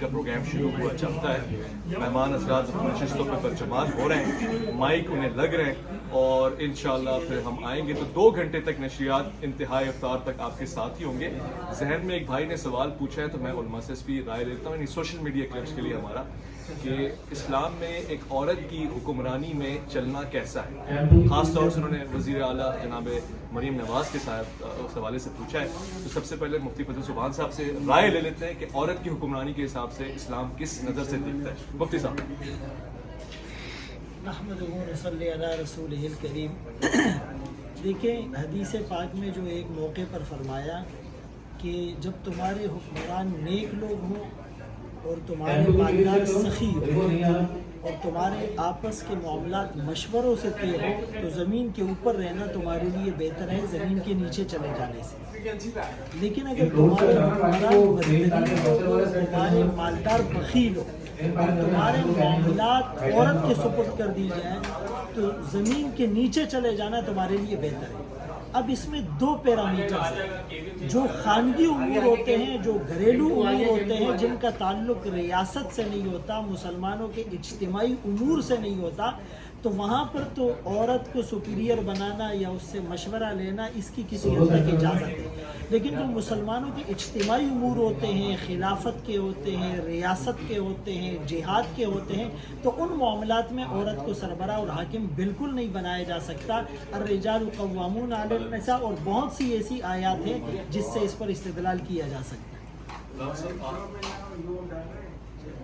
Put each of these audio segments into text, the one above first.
کا پروگرام شروع ہوا چلتا ہے. مہمان حضرات اپنی نشستوں پہ برجمات ہو رہے ہیں, مائک انہیں لگ رہے ہیں, اور انشاءاللہ پھر ہم آئیں گے تو 2 گھنٹے تک نشریات انتہائی افطار تک آپ کے ساتھ ہی ہوں گے. ذہن میں ایک بھائی نے سوال پوچھا ہے تو میں علماء سے اس بھی رائے لیتا ہوں, یعنی سوشل میڈیا کلپس کے لیے ہمارا, کہ اسلام میں ایک عورت کی حکمرانی میں چلنا کیسا ہے. خاص طور سے انہوں نے وزیر اعلیٰ جناب مریم نواز کے ساتھ اس حوالے سے پوچھا ہے. تو سب سے پہلے مفتی فضل سبحان صاحب سے رائے لے لیتے ہیں کہ عورت کی حکمرانی کے حساب سے اسلام کس نظر سے دیکھتا ہے. مفتی صاحب. نحمدہ و نصلی علی رسولہ الکریم. دیکھیں حدیث پاک میں جو ایک موقع پر فرمایا کہ جب تمہارے حکمران نیک لوگ ہوں اور تمہارے مالدار سخی ہوں اور تمہارے آپس کے معاملات مشوروں سے طے ہو تو زمین کے اوپر رہنا تمہارے لیے بہتر ہے زمین کے نیچے چلے جانے سے. لیکن اگر تمہارے حکمران بدترین ہو, تمہارے مالدار بخیل ہو اور تمہارے معاملات عورت کے سپرد کر دی جائیں تو زمین کے نیچے چلے جانا تمہارے لیے بہتر ہے. اب اس میں 2 پیرامیٹرز ہیں جو خانگی امور ہوتے ہیں, جو گھریلو امور ہوتے ہیں, جن کا تعلق ریاست سے نہیں ہوتا, مسلمانوں کے اجتماعی امور سے نہیں ہوتا, تو وہاں پر تو عورت کو سپیریئر بنانا یا اس سے مشورہ لینا اس کی کسی حد تک اجازت ہے. لیکن جو مسلمانوں کے اجتماعی امور ہوتے ہیں, خلافت کے ہوتے ہیں, ریاست کے ہوتے ہیں, جہاد کے ہوتے ہیں, تو ان معاملات میں عورت کو سربراہ اور حاکم بالکل نہیں بنایا جا سکتا. الرجال قوامون علی النساء, اور بہت سی ایسی آیات ہیں جس سے اس پر استدلال کیا جا سکتا ہے.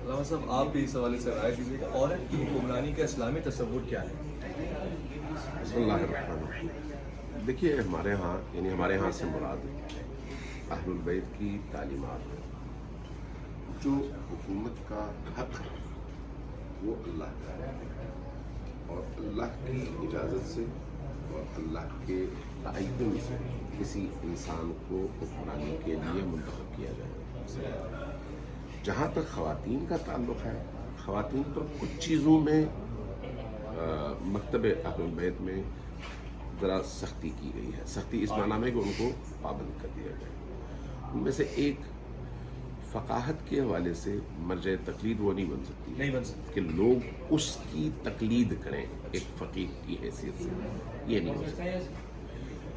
علامہ صاحب آپ بھی اس حوالے سے رائے دیجیے کہ عورت کی حکمرانی کا اسلامی تصور کیا ہے. بسم اللہ الرحمن الرحیم. دیکھیے ہمارے ہاں یعنی ہمارے ہاں سے مراد اہل البیت کی تعلیمات ہے. جو حکومت کا حق ہے وہ اللہ کا ہے, اور اللہ کی اجازت سے اور اللہ کے تعین سے کسی انسان کو حکمرانی کے لیے منتخب کیا جائے. جہاں تک خواتین کا تعلق ہے, خواتین پر کچھ چیزوں میں مکتب اہل البیت میں ذرا سختی کی گئی ہے. سختی اس معنی میں کہ ان کو پابند کر دیا گیا. ان میں سے ایک فقاہت کے حوالے سے مرجع تقلید وہ نہیں بن سکتی کہ لوگ اس کی تقلید کریں ایک فقیہ کی حیثیت سے, یہ نہیں ہو سکتا.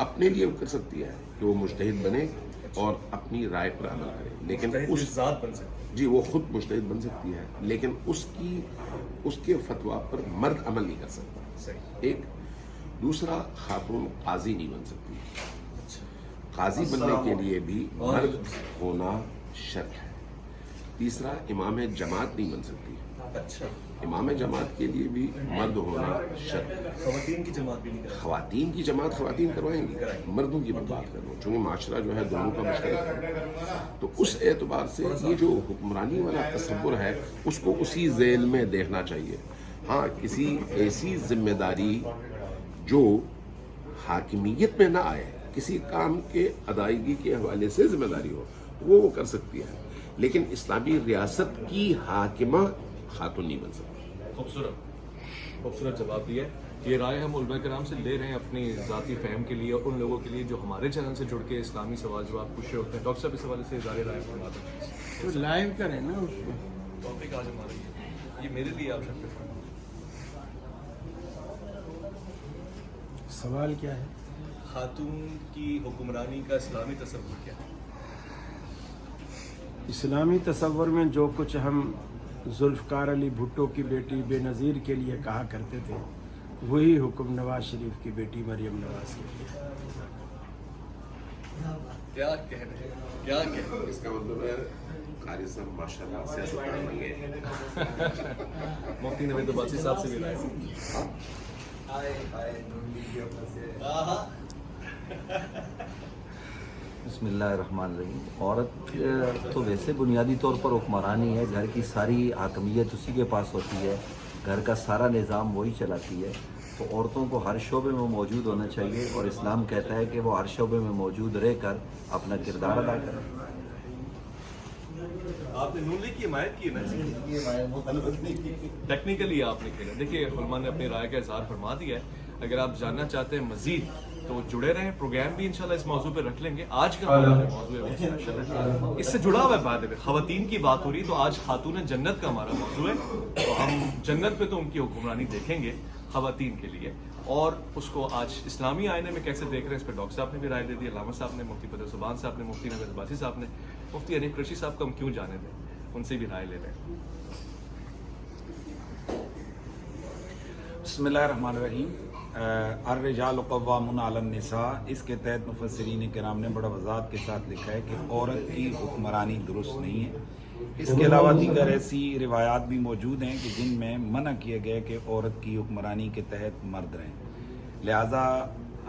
اپنے لیے وہ کر سکتی ہے کہ وہ مجتہد بنے اور اپنی رائے پر عمل کرے, لیکن اس ذات بن سکتی جی وہ خود مجتہد بن سکتی ہے, لیکن اس کے فتویٰ پر مرد عمل نہیں کر سکتا. ایک دوسرا, خاتون قاضی نہیں بن سکتی. قاضی بننے کے لیے بھی مرد ہونا شرط ہے. تیسرا, امام جماعت نہیں بن سکتی. اچھا, امام جماعت کے لیے بھی مرد ہونا شرط ہے. خواتین کی جماعت بھی نہیں کرتی. خواتین کی جماعت خواتین کروائیں گی, مردوں کی بات کروں چونکہ معاشرہ جو ہے دونوں کا مشترک ہے. تو اس اعتبار سے یہ جو حکمرانی والا تصور ہے اس کو اسی ذیل میں دیکھنا چاہیے. ہاں, کسی ایسی ذمہ داری جو حاکمیت میں نہ آئے, کسی کام کے ادائیگی کے حوالے سے ذمہ داری ہو, وہ کر سکتی ہے, لیکن اسلامی ریاست کی حاکمہ خاتون نہیں بن سکتی. خوبصورت جواب دیا. یہ رائے ہم علماء کرام سے لے رہے ہیں اپنی ذاتی فہم کے لیے, اور ان لوگوں کے لیے جو ہمارے چینل سے جڑ کے اسلامی سوال جواب پوچھ رہے ہوتے ہیں. ڈاکٹر صاحب اس حوالے سے ادارے رائے فرماتے ہیں. تو لائیو کریں نا اس کو. ٹاپک آج ہمارا یہ میرے لیے آپ شک فرمائیں. سوال کیا ہے؟ خاتون کی حکمرانی کا اسلامی تصور کیا ہے؟ اسلامی تصور میں جو کچھ ہم ذوالفقار علی بھٹو کی بیٹی بے نظیر کے لیے کہا کرتے تھے وہی حکم نواز شریف کی بیٹی مریم نواز کے لیے. کیا کہہ رہے ہیں, کیا کہہ رہے ہیں؟ اس کا مطلب ہے قاری صاحب ماشاء اللہ سیاستدان بن گئے. مفتی نوید عباسی صاحب سے بھی رائے. بسم اللہ الرحمن الرحیم. عورت تو ویسے بنیادی طور پر حکمرانی ہے, گھر کی ساری حاکمیت اسی کے پاس ہوتی ہے, گھر کا سارا نظام وہی چلاتی ہے, تو عورتوں کو ہر شعبے میں موجود ہونا چاہیے, اور اسلام کہتا ہے کہ وہ ہر شعبے میں موجود رہ کر اپنا کردار ادا کریں. آپ نے نون لیگ کی حمایت کی ہے نا, ٹیکنیکلی آپ نے کھیلا. دیکھیے علماء نے اپنی رائے کا اظہار فرما دیا ہے. اگر آپ جاننا چاہتے ہیں مزید تو جڑے رہیں. پروگرام بھی انشاءاللہ اس موضوع پہ رکھ لیں گے. آج کا ہمارا موضوع ہے وہ اسپیشل ہے, اس سے جڑا ہوا ہے. بعد میں خواتین کی بات ہو رہی ہے تو آج خاتون جنت کا ہمارا موضوع ہے. تو ہم جنت پہ تو ان کی حکمرانی دیکھیں گے خواتین کے لیے, اور اس کو آج اسلامی آئینے میں کیسے دیکھ رہے ہیں اس پہ ڈاکٹر صاحب نے بھی رائے دے دی, علامہ صاحب نے, مفتی بدر زبان صاحب نے, مفتی نوید عباسی صاحب نے, مفتی حنیف قریشی صاحب کو ہم کیوں جانے دیں, ان سے بھی رائے لے لیں. بسم اللہ الرحمن الرحیم. الرجال قوامون علی النساء, اس کے تحت مفسرین کرام نے بڑا وضاحت کے ساتھ لکھا ہے کہ عورت کی حکمرانی درست نہیں ہے. اس کے علاوہ دیگر ایسی روایات بھی موجود ہیں کہ جن میں منع کیا گیا کہ عورت کی حکمرانی کے تحت مرد رہیں. لہٰذا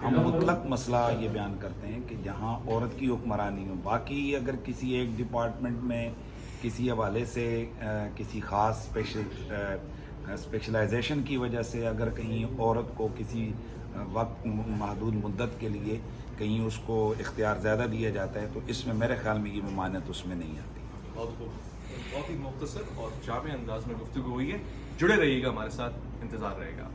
ہم مطلق مسئلہ یہ بیان کرتے ہیں کہ جہاں عورت کی حکمرانی ہو, باقی اگر کسی ایک ڈپارٹمنٹ میں کسی حوالے سے کسی خاص اسپیشلائزیشن کی وجہ سے اگر کہیں عورت کو کسی وقت محدود مدت کے لیے کہیں اس کو اختیار زیادہ دیا جاتا ہے تو اس میں میرے خیال میں یہ ممانعت اس میں نہیں آتی. بہت ہی مختصر اور جامع انداز میں گفتگو ہوئی ہے. جڑے رہیے گا ہمارے ساتھ, انتظار رہے گا.